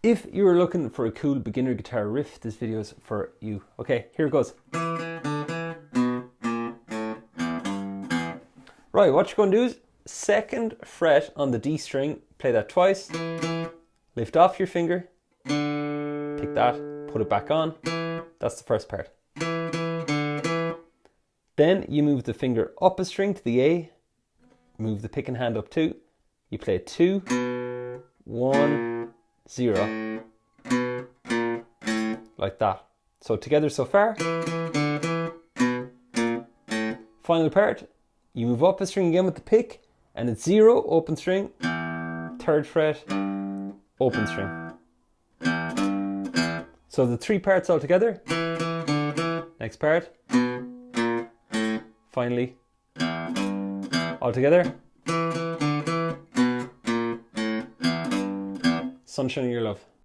If you are looking for a cool beginner guitar riff, this video is for you. Okay, here it goes. Right, what you're going to do is 2nd fret on the D string, play that twice, lift off your finger, pick that, put it back on. That's the first part. Then you move the finger up a string to the A, move the picking hand up 2, you play 2, 1, 0, like that. So together so far. Final part, you move up a string again with the pick, and it's 0, open string, 3rd fret, open string. So the 3 parts all together. Next part. Finally, all together. Sunshine of your love.